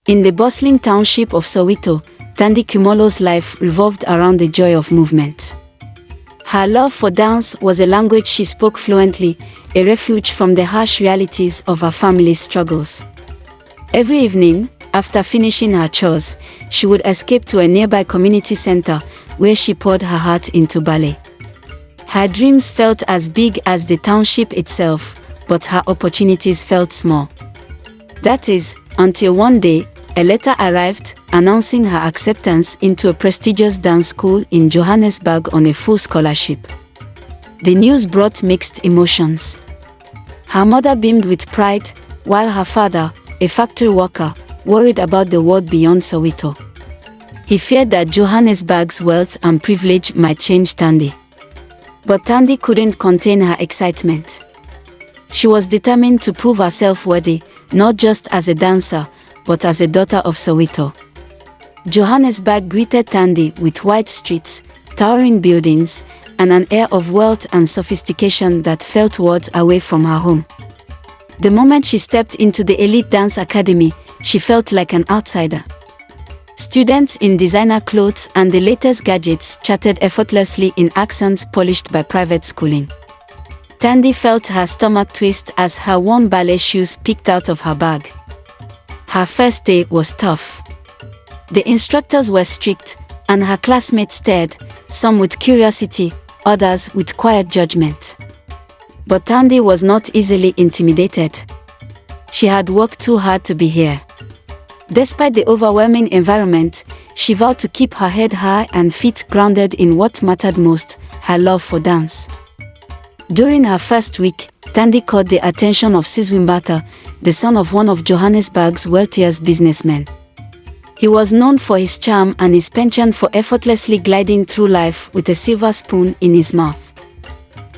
In the bustling township of Soweto, Thandi Khumalo's life revolved around the joy of movement. Her love for dance was a language she spoke fluently, a refuge from the harsh realities of her family's struggles. Every evening, after finishing her chores, she would escape to a nearby community center where she poured her heart into ballet. Her dreams felt as big as the township itself, but her opportunities felt small. That is, until one day, a letter arrived announcing her acceptance into a prestigious dance school in Johannesburg on a full scholarship. The news brought mixed emotions. Her mother beamed with pride, while her father, a factory worker, worried about the world beyond Soweto. He feared that Johannesburg's wealth and privilege might change Thandi. But Thandi couldn't contain her excitement. She was determined to prove herself worthy, not just as a dancer, but as a daughter of Soweto. Johannesburg greeted Thandi with wide streets, towering buildings, and an air of wealth and sophistication that felt worlds away from her home. The moment she stepped into the elite dance academy, she felt like an outsider. Students in designer clothes and the latest gadgets chatted effortlessly in accents polished by private schooling. Thandi felt her stomach twist as her worn ballet shoes peeked out of her bag. Her first day was tough. The instructors were strict, and her classmates stared, some with curiosity, others with quiet judgment. But Thandi was not easily intimidated. She had worked too hard to be here. Despite the overwhelming environment, she vowed to keep her head high and feet grounded in what mattered most, her love for dance. During her first week, Thandi caught the attention of Sizwe, the son of one of Johannesburg's wealthiest businessmen. He was known for his charm and his penchant for effortlessly gliding through life with a silver spoon in his mouth.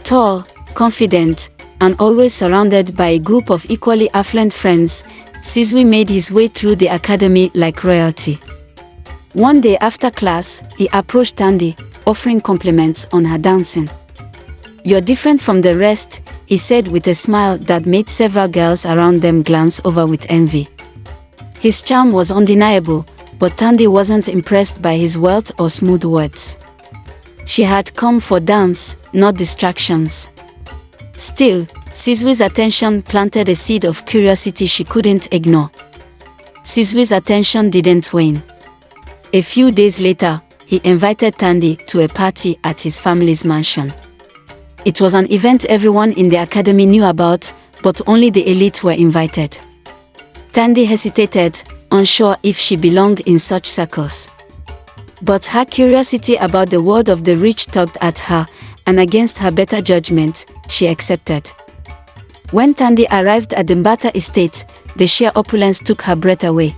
Tall, confident, and always surrounded by a group of equally affluent friends, Sizwe made his way through the academy like royalty. One day after class, he approached Thandi, offering compliments on her dancing. "You're different from the rest," he said with a smile that made several girls around them glance over with envy. His charm was undeniable, but Thandi wasn't impressed by his wealth or smooth words. She had come for dance, not distractions. Still, Sizwe's attention planted a seed of curiosity she couldn't ignore. Sizwe's attention didn't wane. A few days later, he invited Thandi to a party at his family's mansion. It was an event everyone in the academy knew about, but only the elite were invited. Thandi hesitated, unsure if she belonged in such circles. But her curiosity about the world of the rich tugged at her, and against her better judgment, she accepted. When Thandi arrived at the Mbata estate, the sheer opulence took her breath away.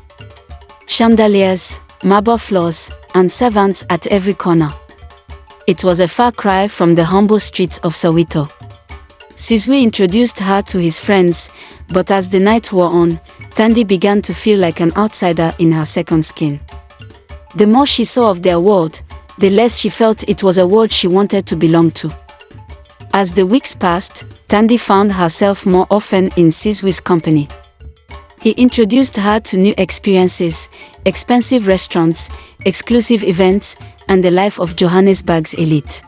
Chandeliers, marble floors, and servants at every corner. It was a far cry from the humble streets of Soweto. Sizwe introduced her to his friends, but as the night wore on, Thandi began to feel like an outsider in her second skin. The more she saw of their world, the less she felt it was a world she wanted to belong to. As the weeks passed, Thandi found herself more often in Sizwe's company. He introduced her to new experiences, expensive restaurants, exclusive events, and the life of Johannesburg's elite.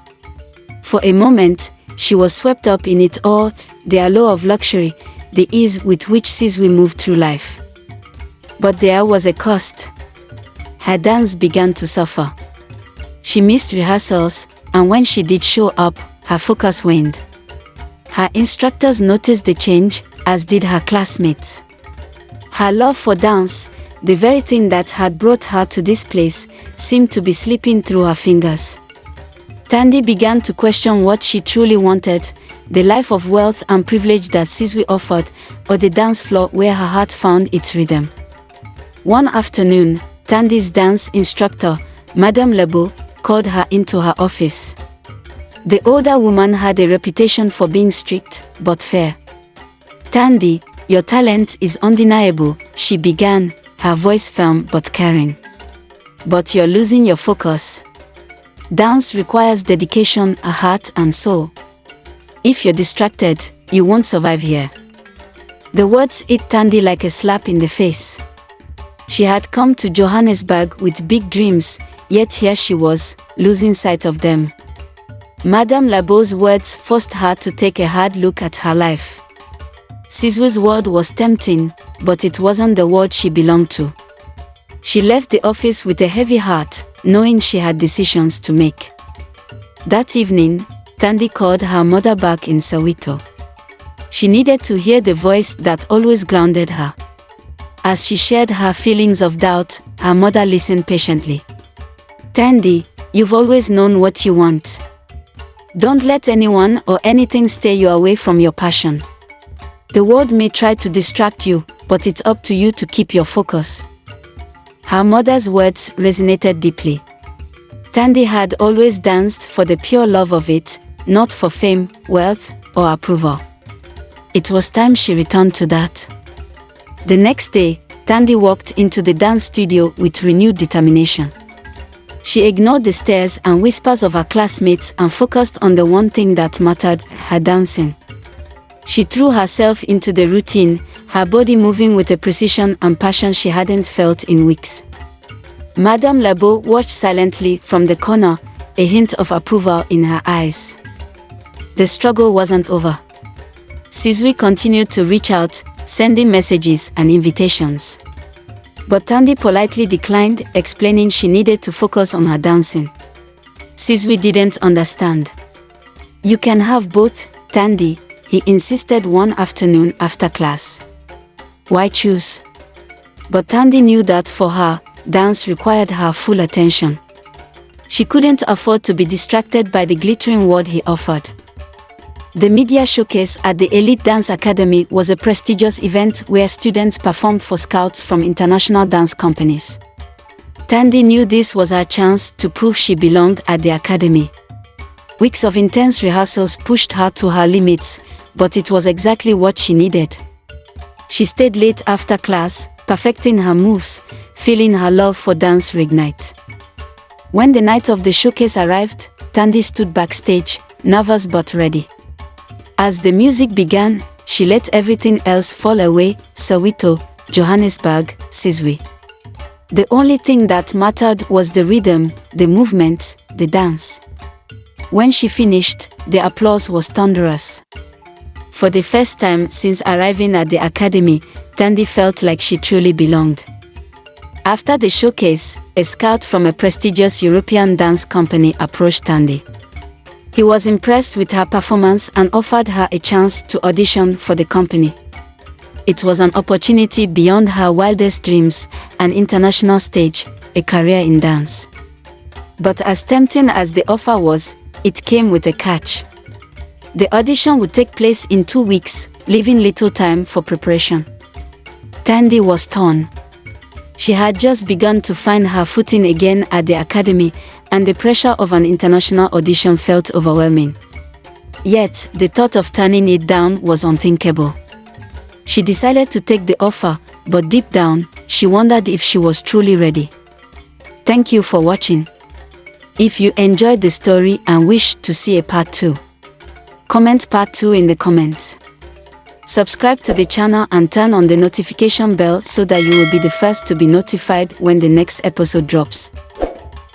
For a moment, she was swept up in it all, the allure of luxury, the ease with which Sizwe moved through life. But there was a cost. Her dance began to suffer. She missed rehearsals, and when she did show up, her focus waned. Her instructors noticed the change, as did her classmates. Her love for dance, the very thing that had brought her to this place, seemed to be slipping through her fingers. Thandi began to question what she truly wanted, the life of wealth and privilege that Sizwe offered, or the dance floor where her heart found its rhythm. One afternoon, Thandi's dance instructor, Madame Lebo, called her into her office. The older woman had a reputation for being strict, but fair. "Thandi, your talent is undeniable," she began, her voice firm but caring. "But you're losing your focus. Dance requires dedication, a heart and soul. If you're distracted, you won't survive here." The words hit Thandi like a slap in the face. She had come to Johannesburg with big dreams, yet here she was, losing sight of them. Madame Labo's words forced her to take a hard look at her life. Sizwe's world was tempting, but it wasn't the world she belonged to. She left the office with a heavy heart, knowing she had decisions to make. That evening, Thandi called her mother back in Soweto. She needed to hear the voice that always grounded her. As she shared her feelings of doubt, her mother listened patiently. "Thandi, you've always known what you want. Don't let anyone or anything steer you away from your passion. The world may try to distract you, but it's up to you to keep your focus." Her mother's words resonated deeply. Thandi had always danced for the pure love of it, not for fame, wealth, or approval. It was time she returned to that. The next day, Thandi walked into the dance studio with renewed determination. She ignored the stares and whispers of her classmates and focused on the one thing that mattered, her dancing. She threw herself into the routine, her body moving with a precision and passion she hadn't felt in weeks. Madame Labo watched silently from the corner, a hint of approval in her eyes. The struggle wasn't over. Sizwe continued to reach out, sending messages and invitations. But Thandi politely declined, explaining she needed to focus on her dancing. Sizwe didn't understand. "You can have both, Thandi," he insisted one afternoon after class. "Why choose?" But Thandi knew that for her, dance required her full attention. She couldn't afford to be distracted by the glittering world he offered. The media showcase at the Elite Dance Academy was a prestigious event where students performed for scouts from international dance companies. Thandi knew this was her chance to prove she belonged at the academy. Weeks of intense rehearsals pushed her to her limits, but it was exactly what she needed. She stayed late after class, perfecting her moves, feeling her love for dance reignite. When the night of the showcase arrived, Thandi stood backstage, nervous but ready. As the music began, she let everything else fall away: Soweto, Johannesburg, Sizwe. The only thing that mattered was the rhythm, the movement, the dance. When she finished, the applause was thunderous. For the first time since arriving at the academy, Thandi felt like she truly belonged. After the showcase, a scout from a prestigious European dance company approached Thandi. He was impressed with her performance and offered her a chance to audition for the company. It was an opportunity beyond her wildest dreams, an international stage, a career in dance. But as tempting as the offer was, it came with a catch. The audition would take place in 2 weeks, leaving little time for preparation. Thandi was torn. She had just begun to find her footing again at the academy, and the pressure of an international audition felt overwhelming. Yet, the thought of turning it down was unthinkable. She decided to take the offer, but deep down, she wondered if she was truly ready. Thank you for watching. If you enjoyed the story and wish to see a part 2, comment part 2 in the comments. Subscribe to the channel and turn on the notification bell so that you will be the first to be notified when the next episode drops.